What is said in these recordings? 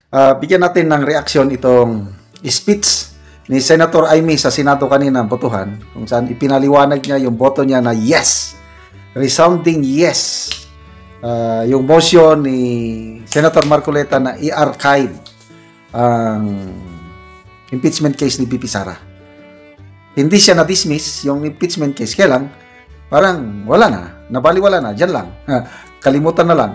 Bigyan natin ng reaksyon itong speech ni Senator Amy sa Senado kanina, botohan, kung saan ipinaliwanag niya yung boto niya na yes, resounding yes. Yung motion ni Senator Marcoleta na i-archive ang impeachment case ni BP Sara. Hindi siya na-dismiss yung impeachment case, kaya lang parang wala na, nabaliwala na, dyan lang, kalimutan na lang.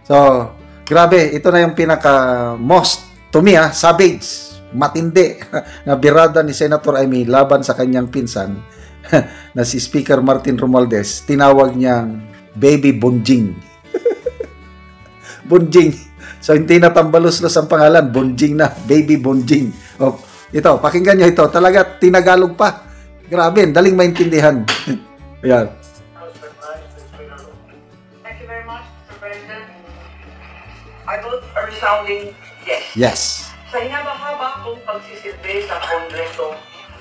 So, grabe, ito na yung pinaka-most, to me, savage, matindi, na birada ni Senator Amy laban sa kanyang pinsan, na si Speaker Martin Romualdez. Tinawag niyang Baby Bonjing. Bonjing. So, hindi na tambalos-los ang pangalan. Bonjing na. Baby Bonjing. Oh, ito, pakinggan niyo ito. Talaga, tinagalog pa. Grabe, daling maintindihan. Ayan. I vote a resounding yes. Yes. Sa hinaba-haba kong pagsisilbi sa Kongreso,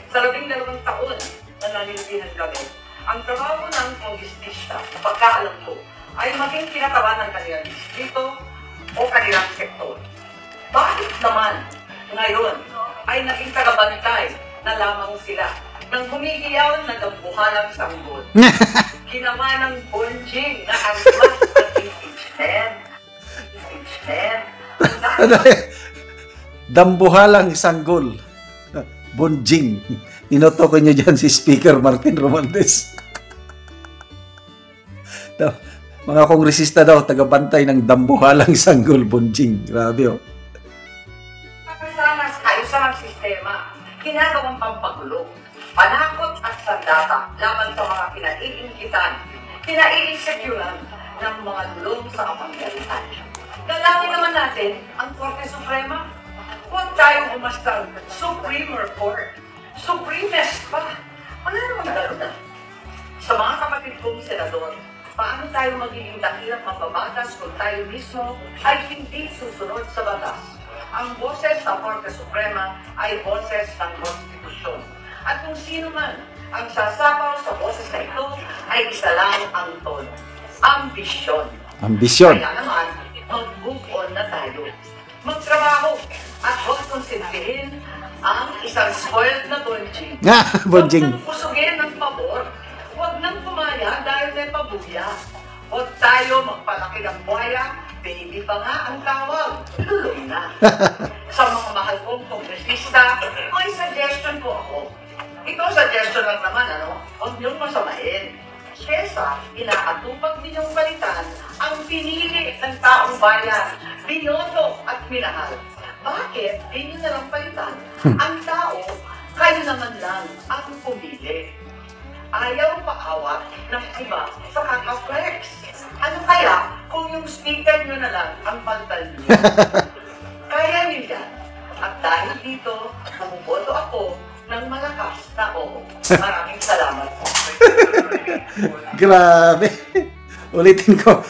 sa 12 taon na nanilipinan kami, ang trabaho ng kongressista, pagkaalam ko, ay maging kinatawa ng kanilang distrito o kanilang sektor. Bakit naman ngayon ay naging tagabantay na lamang sila ng humihiyaw na dambuhalang sanggol? Ginawa ng Bonjing na ang mas impeachment. Dambuhalang sanggol. Bonjing. Tinutukoy niyo dyan si Speaker Martin Romualdez. Mga kongresista daw, tagabantay ng dambuhalang sanggol, Bonjing. Grabe, oh. Kasama sa kaayusan ng sistema, ginagawang pampagulo, panakot at sandata laban sa mga kinaiingitan, kinaiinsecuran ng mga dulong sa kapangyarihan. Dalangin naman natin ang Korte Suprema. Huwag tayong umastang Supreme Court. Supremest pa. Wala naman gano'n na. Sa mga kapatid kong senador, paano tayo magiging dakilang mambabatas kung tayo mismo ay hindi susunod sa batas? Ang boses ng Korte Suprema ay boses ng Konstitusyon. At kung sino man ang sasapaw sa boses na ito ay isa lang ang tono. Ambisyon. Ambisyon. Kaya naman, mag-move on na tayo. Magtrabaho at huwag konsintihin ang isang spoiled na Bonjing. Bonjing. Huwag nang kusugin ng pabor. Huwag nang pumaya dahil may pabuya. Huwag tayo magpalaki ng buhaya. Baby pa nga ang tawag. Luloy na. Sa mga mahal kong kongresista, may suggestion po ako. Ito suggestion lang naman, ano? Huwag niyong masamain. Kesa, inaatupag ninyong balitan ang pinili ng taong bayan, binoto at minahal. Bakit? Hindi na lang palitan. Ang tao, kayo naman lang ang pumili. Ayaw paawat ng iba sa kakaflex. Ano kaya kung yung speaker nyo na lang ang palitan nyo? Kaya nyo yan. At dahil dito, bumuboto ako ng malakas na oo. Maraming salamat po. Grabe. Ulitin ko.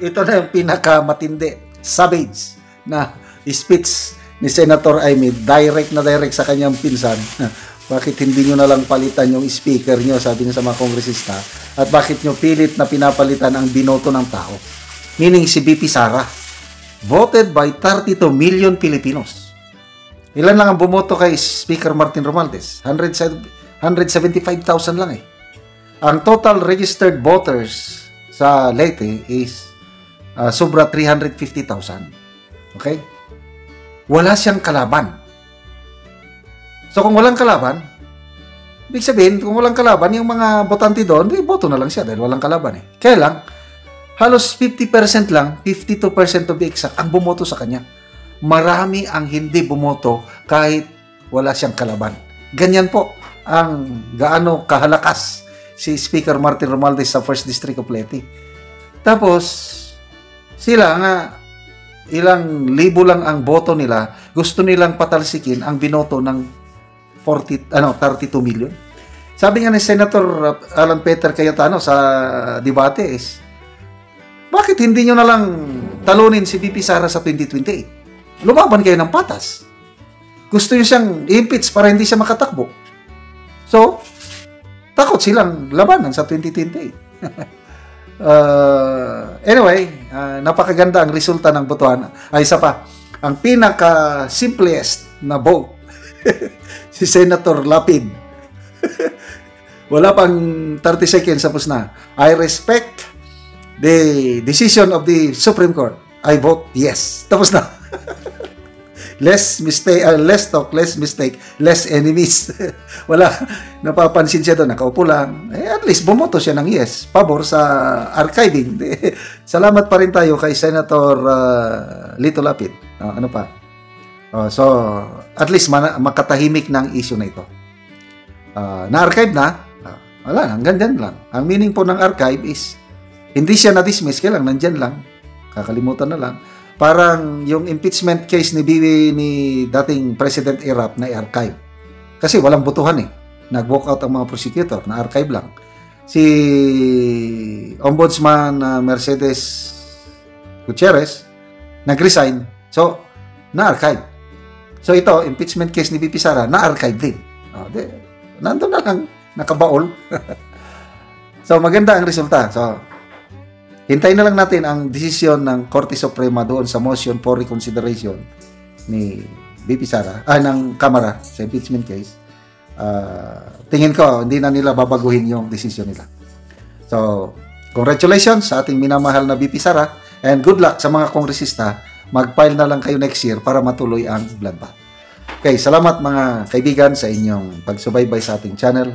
Ito na yung pinakamatindi, savage na speech ni Senator Amy. Direct na direct sa kanyang pinsan. Bakit hindi nyo na lang palitan yung speaker nyo, sabi niya sa mga kongresista. At bakit nyo pilit na pinapalitan ang binoto ng tao? Meaning si BP Sara. Voted by 32 million Filipinos. Ilan lang ang bumoto kay Speaker Martin Romualdez? 175,000 lang eh. Ang total registered voters sa Leyte is sobra 350,000. Okay? Wala siyang kalaban. So kung walang kalaban, ibig sabihin, kung walang kalaban, yung mga botante doon, boto na lang siya dahil walang kalaban eh. Kaya lang, halos 50% lang, 52% to be exact, ang bumoto sa kanya. Marami ang hindi bumoto kahit wala siyang kalaban. Ganyan po ang gaano kahalakas si Speaker Martin Romualdez sa 1st District of Leyte. Tapos, sila nga, ilang libo lang ang boto nila, gusto nilang patalsikin ang binoto ng 32 million. Sabi nga ni Senator Alan Peter Cayetano sa debate is, bakit hindi nyo na lang talunin si BP Sara sa 2028? Lumaban kayo ng patas. Gusto nyo siyang i-impeach para hindi siya makatakbo. So, takot silang labanan sa 2028. Anyway, napakaganda ang resulta ng botohan. Ay, isa pa. ang pinaka simplest na vote si Senator Lapid. Wala pang 30 seconds, tapos na. I respect the decision of the Supreme Court. I vote yes. Tapos na. Less talk, less mistake, less enemies. Wala. Napapansin siya doon. Nakaupo lang. At least bumoto siya ng yes. Pabor sa archiving. Salamat pa rin tayo kay Senator Lito Lapid. Ano pa? So, at least makatahimik ng issue na ito. Na-archive na. Wala, hanggang dyan lang. Ang meaning po ng archive is hindi siya na-dismiss. Kailang nandyan lang. Kakalimutan na lang. Parang yung impeachment case ni dating President Erap na i-archive. Kasi walang butuhan eh. Nag-walk out ang mga prosecutor, na-archive lang. Si Ombudsman Mercedes Gutierrez nag-resign. So, na-archive. So ito, impeachment case ni VP Sara, na-archive din. Nandun na lang, nakabaol. So, maganda ang resulta. So, hintayin na lang natin ang desisyon ng Korte Suprema doon sa motion for reconsideration ni VP Sara, ng Kamara sa impeachment case. Tingin ko, hindi na nila babaguhin yung desisyon nila. So, congratulations sa ating minamahal na VP Sara and good luck sa mga kongresista. Mag-file na lang kayo next year para matuloy ang bloodbath. Okay, salamat mga kaibigan sa inyong pagsubaybay sa ating channel.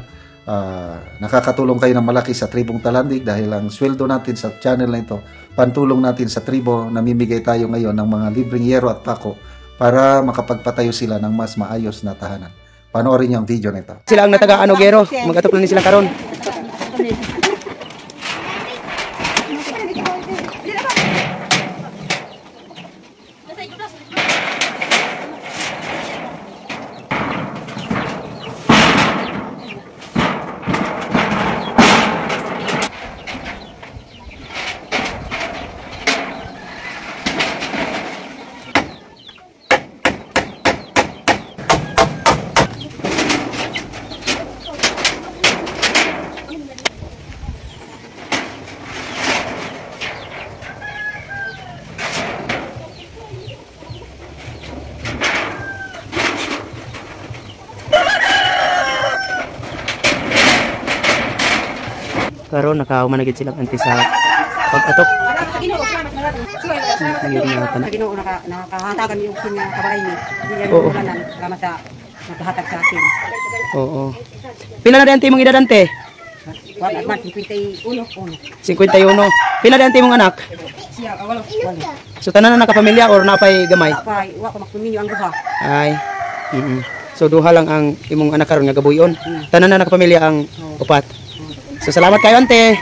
Nakakatulong kayo ng malaki sa Tribong Talandig dahil ang sweldo natin sa channel na ito, pantulong natin sa tribo. Namimigay tayo ngayon ng mga libreng yero at pako para makapagpatayo sila ng mas maayos na tahanan. Panoorin niyo ang video na ito. Sila ang nataga Gero, mag-atop na sila karon. Karon nakahuman na gid sila anti sa pag-atok. Ginoo nakahatagan yung kanya kabahay ni. Hindi Oo. yan naman kama sa naghatag sa akin. Oo. Pila na dante mong edad ante? Wala man 51. 51. Pila dante mong anak? Siya wala. So tanan na nakapamilya or napay gamay? Pay wa ko magpuminyo ang duha. Ay. So duha lang ang imong anak karon nga gabuyon. Tanan na nakapamilya ang upat. So salamat kayo ante.